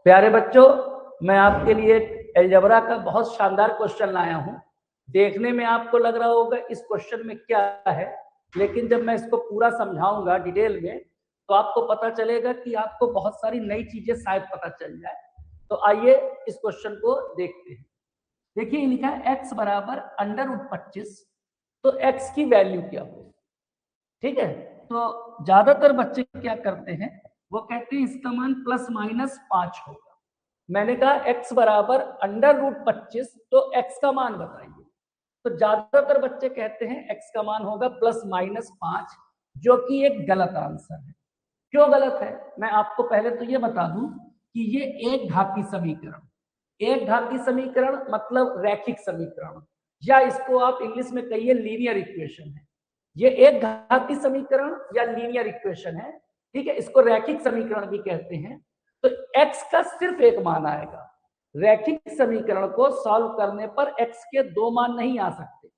प्यारे बच्चों, मैं आपके लिए अलजेब्रा का बहुत शानदार क्वेश्चन लाया हूं। देखने में आपको लग रहा होगा इस क्वेश्चन में क्या है, लेकिन जब मैं इसको पूरा समझाऊंगा डिटेल में तो आपको पता चलेगा कि आपको बहुत सारी नई चीजें शायद पता चल जाए। तो आइए इस क्वेश्चन को देखते हैं। देखिए लिखा है x बराबर √25, तो x की वैल्यू क्या हो। ठीक है, तो ज्यादातर बच्चे क्या करते हैं, वो कहते हैं इसका मान ±5 होगा। मैंने कहा x बराबर √25, तो x का मान बताइए। तो ज्यादातर बच्चे कहते हैं x का मान होगा ±5, जो कि एक गलत आंसर है। क्यों गलत है, मैं आपको पहले तो ये बता दूं कि ये एक घाती समीकरण, एक घाती समीकरण मतलब रैखिक समीकरण, या इसको आप इंग्लिश में कहिए लीनियर इक्वेशन है। ये एक घाती समीकरण या लीनियर इक्वेशन है। ठीक है, इसको रैखिक समीकरण भी कहते हैं। तो x का सिर्फ एक मान आएगा। रैखिक समीकरण को सॉल्व करने पर x के दो मान नहीं आ सकते।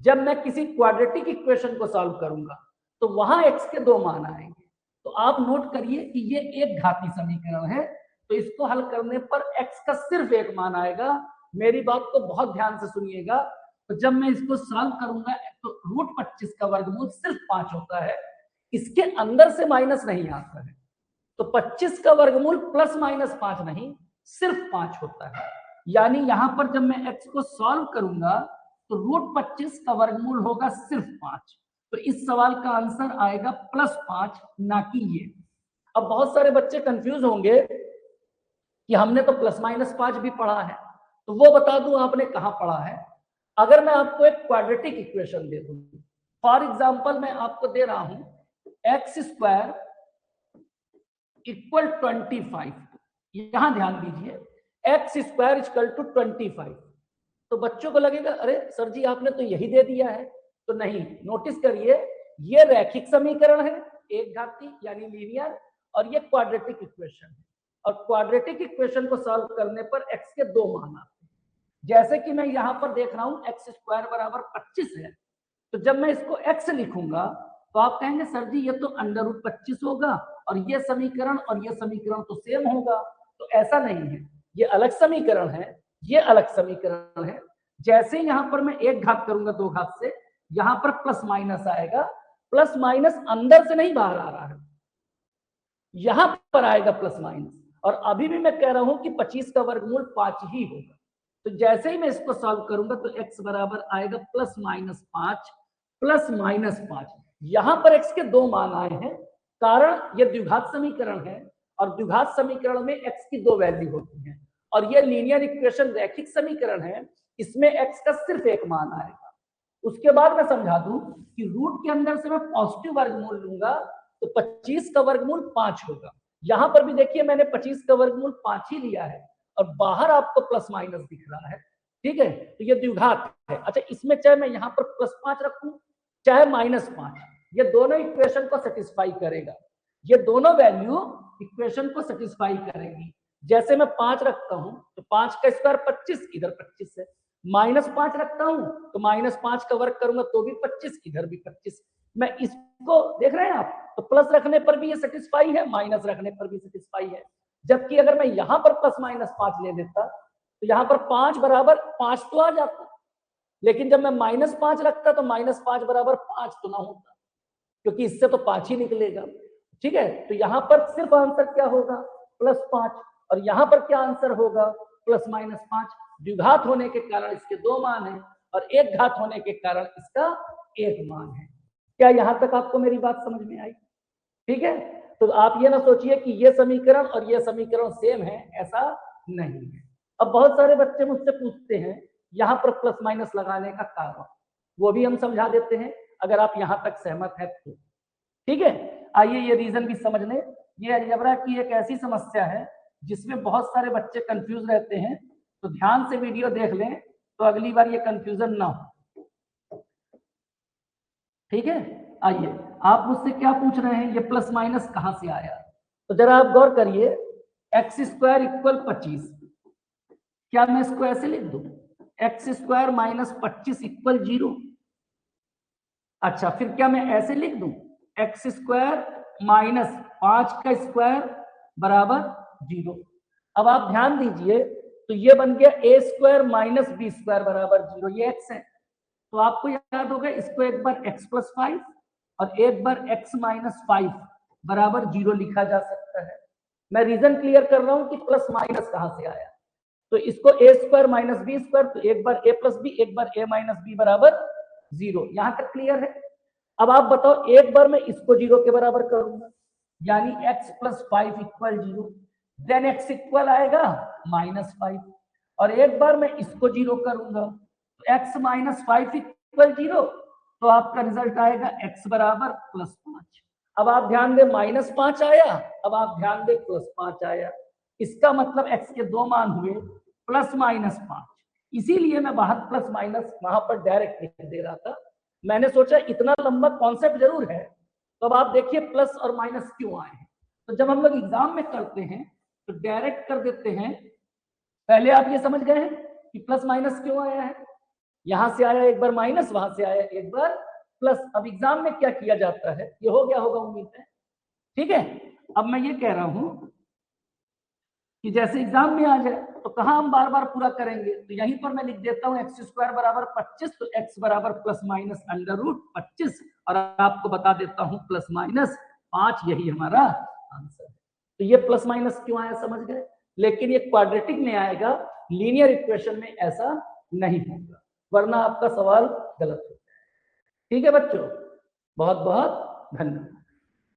जब मैं किसी क्वाड्रेटिक इक्वेशन को सॉल्व करूंगा तो वहां x के दो मान आएंगे। तो आप नोट करिए कि ये एक घाती समीकरण है, तो इसको हल करने पर x का सिर्फ एक मान आएगा। मेरी बात को बहुत ध्यान से सुनिएगा। तो जब मैं इसको सॉल्व करूंगा तो √25 का वर्गमूल सिर्फ 5 होता है, इसके अंदर से माइनस नहीं आता है। तो 25 का वर्गमूल ±5 नहीं, सिर्फ 5 होता है। यानी यहां पर जब मैं x को सॉल्व करूंगा तो √25 का वर्गमूल होगा सिर्फ 5। तो इस सवाल का आंसर आएगा +5, ना कि ये। अब बहुत सारे बच्चे कंफ्यूज होंगे कि हमने तो ±5 भी पढ़ा है, तो वो बता दूं आपने कहां पढ़ा है। अगर मैं आपको एक क्वाड्रेटिक इक्वेशन दे दूं, फॉर एग्जाम्पल मैं आपको दे रहा हूं x² इक्वल 25, यहां ध्यान दीजिए, x² इक्वल टू 25। तो बच्चों को लगेगा अरे सर जी आपने तो यही दे दिया है। तो नहीं, नोटिस करिए, ये रैखिक समीकरण है, एक घाती यानी लीनियर, और ये क्वाड्रेटिक इक्वेशन है। और क्वाड्रेटिक इक्वेशन को सॉल्व करने पर x के दो मान आते हैं। जैसे कि मैं यहां पर देख रहा हूं x² बराबर 25 है, तो जब मैं इसको x लिखूंगा तो आप कहेंगे सर जी ये तो √25 होगा, और ये समीकरण और ये समीकरण तो सेम होगा। तो ऐसा नहीं है, ये अलग समीकरण है, ये अलग समीकरण है। जैसे यहां पर मैं एक घात करूंगा दो घात से, यहां पर प्लस माइनस आएगा। प्लस माइनस अंदर से नहीं बाहर आ रहा है, यहां पर आएगा प्लस माइनस। और अभी भी मैं कह रहा हूं कि 25 का वर्गमूल 5 ही होगा। तो जैसे ही मैं इसको सॉल्व करूंगा तो x बराबर आएगा +-5 +-5। यहां पर x के दो मान आए हैं, कारण ये द्विघात समीकरण है, और द्विघात समीकरण में x की दो वैल्यू होती है। और ये लीनियर इक्वेशन रैखिक समीकरण है, इसमें x का सिर्फ एक मान आएगा। उसके बाद मैं समझा दूं कि रूट के अंदर से मैं पॉजिटिव वर्गमूल लूंगा तो 25 का वर्गमूल 5 होगा। यहां पर भी देखिए मैंने 25 का वर्गमूल 5 ही लिया है, और बाहर आपको प्लस माइनस दिख रहा है। ठीक है, तो ये द्विघात है। अच्छा, इसमें चाहे मैं यहां पर +5 रखूं चाहे -5, ये दोनों इक्वेशन को सेटिस्फाई करेगा। ये दोनों वैल्यू इक्वेशन को सेटिस्फाई करेगी। जैसे मैं 5 रखता हूं तो 5 का स्क्वायर 25, इधर 25 है। -5 रखता हूं तो -5 का वर्ग करूंगा तो भी 25, इधर भी 25। मैं इसको देख रहे हैं आप, तो प्लस रखने पर भी ये सेटिस्फाई है, माइनस रखने पर भी सेटिस्फाई है। जबकि अगर मैं यहां पर +-5 ले देता तो यहां पर 5 बराबर 5 तो आ जाता, लेकिन जब मैं -5 रखता तो -5 बराबर 5 तो ना होता, क्योंकि इससे तो 5 ही निकलेगा। ठीक है, तो यहां पर सिर्फ आंसर क्या होगा, +5, और यहां पर क्या आंसर होगा, +-5। द्विघात होने के कारण इसके दो मान है, और एक घात होने के कारण इसका एक मान है। क्या यहां तक आपको मेरी बात समझ में आई? ठीक है, तो आप ये ना सोचिए कि ये समीकरण और ये समीकरण सेम है, ऐसा नहीं है। अब बहुत सारे बच्चे मुझसे पूछते हैं यहां पर प्लस माइनस लगाने का कारण, वो भी हम समझा देते हैं अगर आप यहां तक सहमत है तो। ठीक है, आइए ये रीजन भी समझ लें। ये अलजेब्रा की एक ऐसी समस्या है जिसमें बहुत सारे बच्चे कंफ्यूज रहते हैं, तो ध्यान से वीडियो देख लें तो अगली बार ये कंफ्यूजन ना हो। ठीक है, आइए आप मुझसे क्या पूछ रहे हैं, ये प्लस माइनस कहां से आया। तो जरा आप गौर करिए, x² = 25, क्या मैं इसको ऐसे लिख दूं, x² -25 = 0। अच्छा, फिर क्या मैं ऐसे लिख दूं, x² - 5 का स्क्वायर बराबर 0। अब आप ध्यान दीजिए, तो ये बन गया ए स्क्वायर माइनस बी स्क्वायर बराबर 0, ये एक्स है। तो आपको याद होगा इसको एक बार x प्लस 5 और एक बार x माइनस 5 बराबर 0 लिखा जा सकता है। मैं रीजन क्लियर कर रहा हूं कि प्लस माइनस कहां से आया। तो इसको ए स्क्वायर माइनस बी स्क्वायर, तो एक बार ए प्लस बी, एक बार ए माइनस बी बराबर 0। यहां तक क्लियर है। अब आप बताओ, एक बार मैं इसको 0 के बराबर करूंगा, यानी x plus 5 equal 0, then x equal आएगा -5, और एक बार मैं इसको 0 करूंगा तो x माइनस 5 इक्वल 0, तो आपका रिजल्ट आएगा x बराबर +5। अब आप ध्यान दें -5 आया, अब आप ध्यान दें +5 आया। इसका मतलब x के दो मान हुए +-5। इसीलिए मैं बाहर प्लस माइनस वहां पर डायरेक्ट लिख दे रहा था। मैंने सोचा इतना लंबा कॉन्सेप्ट जरूर है, तो अब आप देखिए प्लस और माइनस क्यों आए हैं। तो जब हम लोग एग्जाम में करते हैं तो डायरेक्ट कर देते हैं। पहले आप ये समझ गए हैं कि प्लस माइनस क्यों आया है, यहां से आया एक बार माइनस, वहां से आया एक बार प्लस। अब एग्जाम में क्या किया जाता है, ये हो गया होगा उम्मीद है, ठीक है। अब मैं ये कह रहा हूं कि जैसे एग्जाम में आ जाए तो कहां हम बार बार पूरा करेंगे, तो यहीं पर मैं लिख देता हूं x स्क्वायर बराबर 25, तो x बराबर प्लस माइनस √25, और आपको बता देता हूं प्लस माइनस 5, यही हमारा आंसर है। तो ये प्लस माइनस क्यों आया समझ गए, लेकिन ये क्वाड्रेटिक में आएगा, लीनियर इक्वेशन में ऐसा नहीं होगा, वरना आपका सवाल गलत होता है। ठीक है बच्चों, बहुत बहुत धन्यवाद।